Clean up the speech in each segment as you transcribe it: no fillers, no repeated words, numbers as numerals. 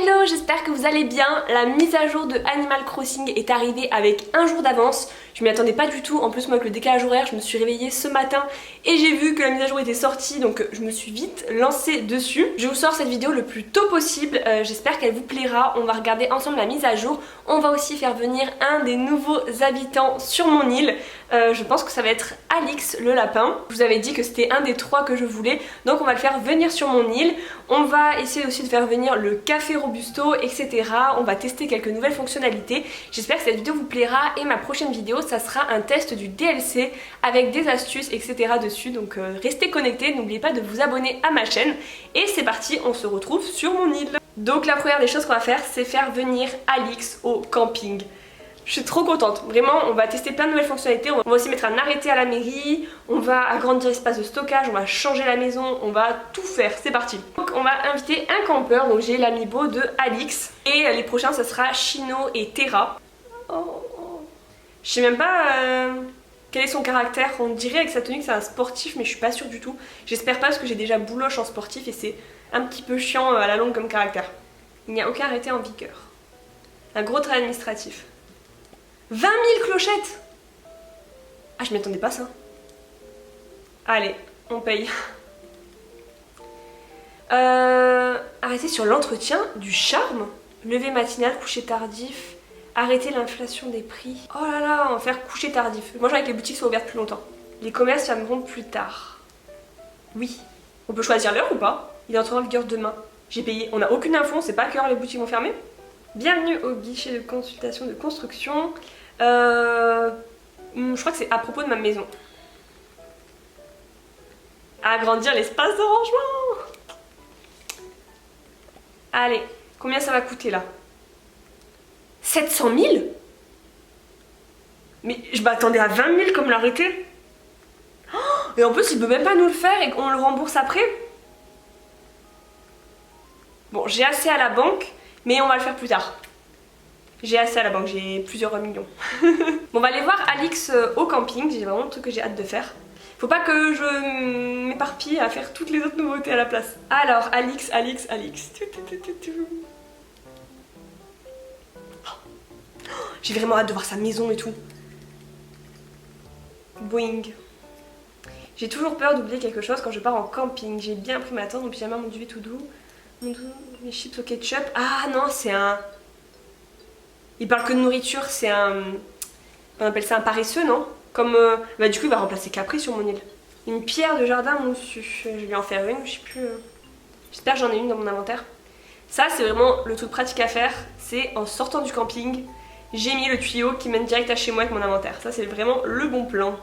Hello, j'espère que vous allez bien. La mise à jour de Animal Crossing est arrivée avec un jour d'avance. Je m'y attendais pas du tout. En plus, moi, avec le décalage horaire, je me suis réveillée ce matin et j'ai vu que la mise à jour était sortie, donc je me suis vite lancée dessus. Je vous sors cette vidéo le plus tôt possible. J'espère qu'elle vous plaira. On va regarder ensemble la mise à jour. On va aussi faire venir un des nouveaux habitants sur mon île. Je pense que ça va être Alix le lapin. Je vous avais dit que c'était un des 3 que je voulais, donc on va le faire venir sur mon île. On va essayer aussi de faire venir le café robusto, etc. On va tester quelques nouvelles fonctionnalités. J'espère que cette vidéo vous plaira et ma prochaine vidéo ça sera un test du DLC avec des astuces, etc. dessus. Donc restez connectés, n'oubliez pas de vous abonner à ma chaîne. Et c'est parti, on se retrouve sur mon île. Donc la première des choses qu'on va faire, c'est faire venir Alix au camping. Je suis trop contente, vraiment on va tester plein de nouvelles fonctionnalités, on va aussi mettre un arrêté à la mairie, on va agrandir l'espace de stockage, on va changer la maison, on va tout faire, c'est parti. Donc on va inviter un campeur, donc j'ai l'amiibo de Alix, et les prochains ça sera Chino et Terra. Je sais même pas quel est son caractère, on dirait avec sa tenue que c'est un sportif mais je suis pas sûre du tout. J'espère pas parce que j'ai déjà bouloche en sportif et c'est un petit peu chiant à la longue comme caractère. Il n'y a aucun arrêté en vigueur. Un gros trait administratif. 20 000 clochettes! Ah, je m'y attendais pas ça. Allez, on paye. Arrêter sur l'entretien du charme. Lever matinal, coucher tardif. Arrêter l'inflation des prix. Oh là là, on va faire coucher tardif. Moi j'ai envie que les boutiques soient ouvertes plus longtemps. Les commerces fermeront plus tard. Oui. On peut choisir l'heure ou pas? Il entrera en vigueur demain. J'ai payé. On n'a aucune info, on sait pas à quelle heure les boutiques vont fermer. Bienvenue au guichet de consultation de construction. Je crois que c'est à propos de ma maison. Agrandir l'espace de rangement. Allez, combien ça va coûter là? 700 000? Mais je m'attendais à 20 000 comme l'arrêté. Et en plus il peut même pas nous le faire et qu'on le rembourse après. Bon, j'ai assez à la banque, mais on va le faire plus tard. J'ai assez à la banque, j'ai plusieurs millions. Bon, on va aller voir Alix au camping, j'ai vraiment un truc que j'ai hâte de faire. Faut pas que je m'éparpille à faire toutes les autres nouveautés à la place. Alors, Alix. J'ai vraiment hâte de voir sa maison et tout. Boing. J'ai toujours peur d'oublier quelque chose quand je pars en camping. J'ai bien pris ma tente, mon pyjama, mon duvet tout doux. Mes chips au ketchup. Ah non, c'est un... Il parle que de nourriture, c'est un... On appelle ça un paresseux, non? Comme... Bah du coup il va remplacer Capri sur mon île. Une pierre de jardin moussue. Je vais lui en faire une, je sais plus... J'espère que j'en ai une dans mon inventaire. Ça c'est vraiment le truc pratique à faire. C'est en sortant du camping, j'ai mis le tuyau qui mène direct à chez moi avec mon inventaire. Ça c'est vraiment le bon plan.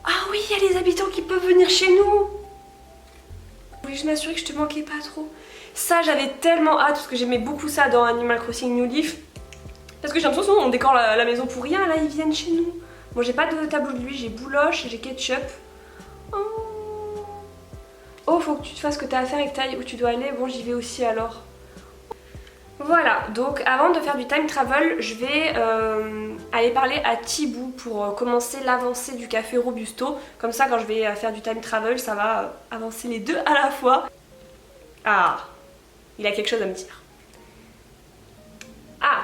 Ah oui, il y a les habitants qui peuvent venir chez nous. Je voulais juste m'assurer que je te manquais pas trop. Ça j'avais tellement hâte parce que j'aimais beaucoup ça dans Animal Crossing New Leaf. Parce que j'ai l'impression qu'on décore la maison pour rien, là ils viennent chez nous. Bon j'ai pas de tableau de lui, j'ai bouloche, j'ai ketchup. Oh faut que tu te fasses ce que t'as à faire et que t'ailles où tu dois aller, bon j'y vais aussi alors. Voilà, donc avant de faire du time travel, je vais aller parler à Thibou pour commencer l'avancée du café robusto. Comme ça quand je vais faire du time travel, ça va avancer les deux à la fois. Ah, il a quelque chose à me dire. Ah,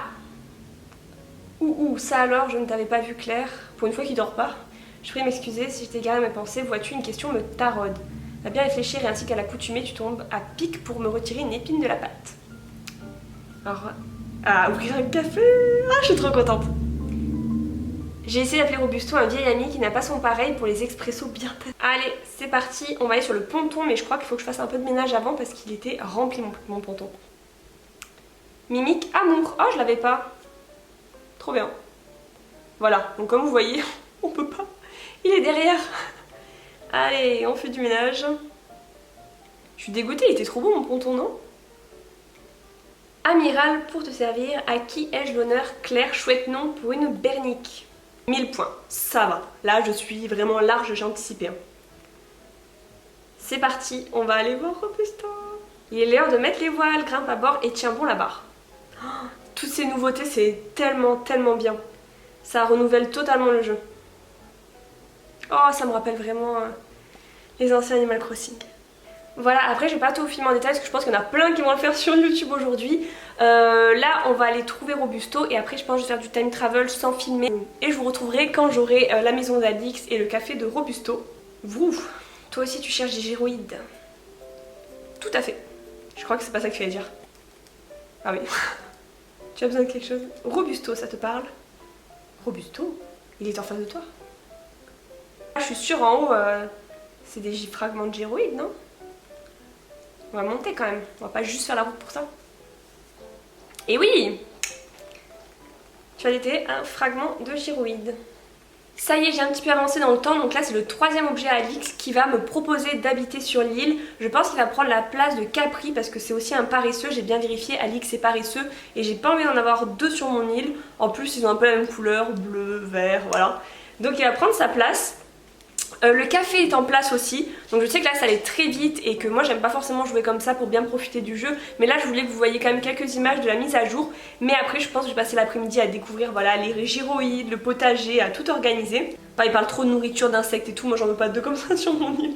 ça alors, je ne t'avais pas vu clair. Pour une fois qu'il dort pas. Je prie m'excuser si je t'égare mes pensées. Vois-tu, une question me taraude. À bien réfléchir et ainsi qu'à l'accoutumée, tu tombes à pic pour me retirer une épine de la pâte. Alors, ouvrir un café. Ah, je suis trop contente. J'ai essayé d'appeler Robusto un vieil ami qui n'a pas son pareil pour les expressos bien têtus. Allez, c'est parti, on va aller sur le ponton, mais je crois qu'il faut que je fasse un peu de ménage avant parce qu'il était rempli mon ponton. Mimique amour. Oh, je l'avais pas. Trop bien. Voilà, donc comme vous voyez, on peut pas. Il est derrière. Allez, on fait du ménage. Je suis dégoûtée, il était trop beau mon ponton, non? Amiral, pour te servir, à qui ai-je l'honneur? Claire, chouette nom pour une bernique. 1000 points, ça va. Là, je suis vraiment large, j'ai anticipé. C'est parti, on va aller voir Robusto. Il est l'heure de mettre les voiles, grimpe à bord et tiens bon la barre. Oh, toutes ces nouveautés, c'est tellement bien. Ça renouvelle totalement le jeu. Oh, ça me rappelle vraiment les anciens Animal Crossing. Voilà, après je vais pas tout filmer en détail parce que je pense qu'il y en a plein qui vont le faire sur YouTube aujourd'hui. Là on va aller trouver Robusto et après je pense que je vais faire du time travel sans filmer. Et je vous retrouverai quand j'aurai la maison d'Alix et le café de Robusto. Vous, toi aussi tu cherches des gyroïdes? Tout à fait. Je crois que c'est pas ça que tu allais dire. Ah oui. Tu as besoin de quelque chose? Robusto, ça te parle? Robusto? Il est en face de toi? Je suis sûre en haut, c'est des fragments de gyroïdes, non? On va monter quand même, on va pas juste faire la route pour ça. Et oui! Tu as été un fragment de gyroïde. Ça y est, j'ai un petit peu avancé dans le temps, donc là c'est le troisième objet à Alix qui va me proposer d'habiter sur l'île. Je pense qu'il va prendre la place de Capri parce que c'est aussi un paresseux, j'ai bien vérifié, Alix est paresseux et j'ai pas envie d'en avoir deux sur mon île. En plus ils ont un peu la même couleur, bleu, vert, voilà. Donc il va prendre sa place. Le café est en place aussi, donc je sais que là ça allait très vite et que moi j'aime pas forcément jouer comme ça pour bien profiter du jeu, mais là je voulais que vous voyiez quand même quelques images de la mise à jour, mais après je pense que je vais passer l'après-midi à découvrir voilà, les gyroïdes, le potager, à tout organiser. Enfin, il parle trop de nourriture, d'insectes et tout, moi j'en veux pas deux comme ça sur mon île.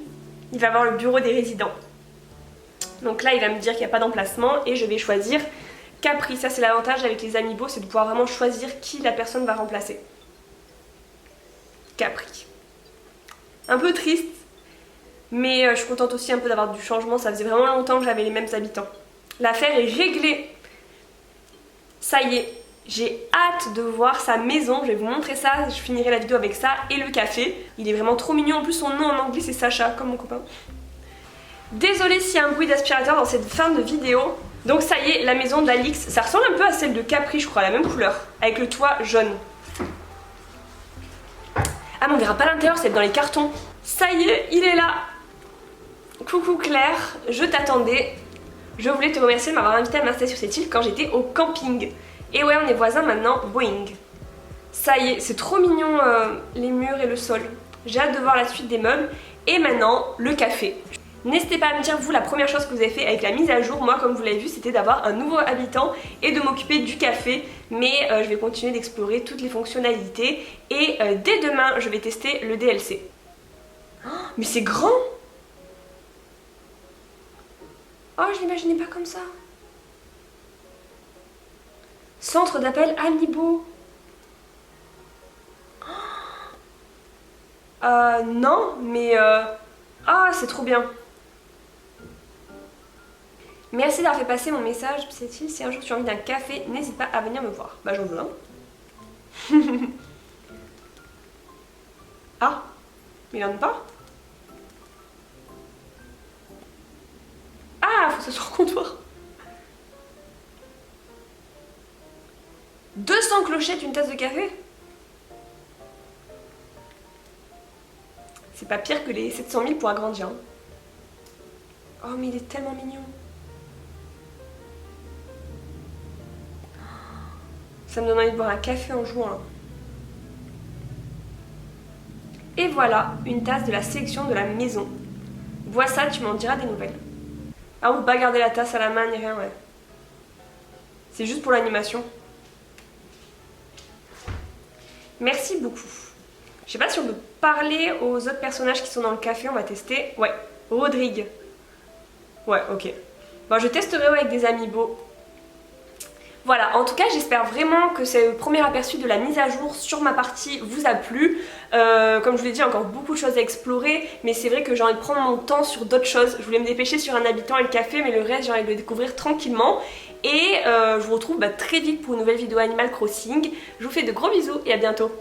Il va avoir le bureau des résidents. Donc là il va me dire qu'il n'y a pas d'emplacement et je vais choisir Capri. Ça c'est l'avantage avec les amiibo, c'est de pouvoir vraiment choisir qui la personne va remplacer. Capri. Un peu triste, mais je suis contente aussi un peu d'avoir du changement, ça faisait vraiment longtemps que j'avais les mêmes habitants. L'affaire est réglée. Ça y est, j'ai hâte de voir sa maison, je vais vous montrer ça, je finirai la vidéo avec ça et le café. Il est vraiment trop mignon, en plus son nom en anglais c'est Sacha, comme mon copain. Désolée s'il y a un bruit d'aspirateur dans cette fin de vidéo. Donc ça y est, la maison d'Alix, ça ressemble un peu à celle de Capri je crois, la même couleur, avec le toit jaune. Ah mais on verra pas l'intérieur, c'est dans les cartons. Ça y est, il est là. Coucou Claire, je t'attendais. Je voulais te remercier de m'avoir invité à m'installer sur cette île quand j'étais au camping. Et ouais, on est voisins maintenant, Boeing. Ça y est, c'est trop mignon les murs et le sol. J'ai hâte de voir la suite des meubles. Et maintenant, le café. N'hésitez pas à me dire vous la première chose que vous avez fait avec la mise à jour. Moi comme vous l'avez vu c'était d'avoir un nouveau habitant et de m'occuper du café. Mais je vais continuer d'explorer toutes les fonctionnalités. Et dès demain je vais tester le DLC. Oh, mais c'est grand! Oh je l'imaginais pas comme ça. Centre d'appel Amiibo. Non mais ah c'est trop bien. Merci d'avoir fait passer mon message, cette île. Si un jour tu as envie d'un café, n'hésite pas à venir me voir. Bah j'en veux un. Ah, il en a pas? Ah, faut que ce soit au comptoir. 200 clochettes, une tasse de café? C'est pas pire que les 700 000 pour agrandir. Oh mais il est tellement mignon. Ça me donne envie de boire un café en jouant là. Et voilà, une tasse de la sélection de la maison. Bois ça, tu m'en diras des nouvelles. Ah, on peut pas garder la tasse à la main ni rien, ouais. C'est juste pour l'animation. Merci beaucoup. Je sais pas si on peut parler aux autres personnages qui sont dans le café, on va tester. Ouais, Rodrigue. Ouais, ok. Bon, je testerai avec des amiibo. Voilà, en tout cas j'espère vraiment que ce premier aperçu de la mise à jour sur ma partie vous a plu. Comme je vous l'ai dit, encore beaucoup de choses à explorer, mais c'est vrai que j'ai envie de prendre mon temps sur d'autres choses. Je voulais me dépêcher sur un habitant et le café, mais le reste j'ai envie de le découvrir tranquillement. Et je vous retrouve très vite pour une nouvelle vidéo Animal Crossing. Je vous fais de gros bisous et à bientôt.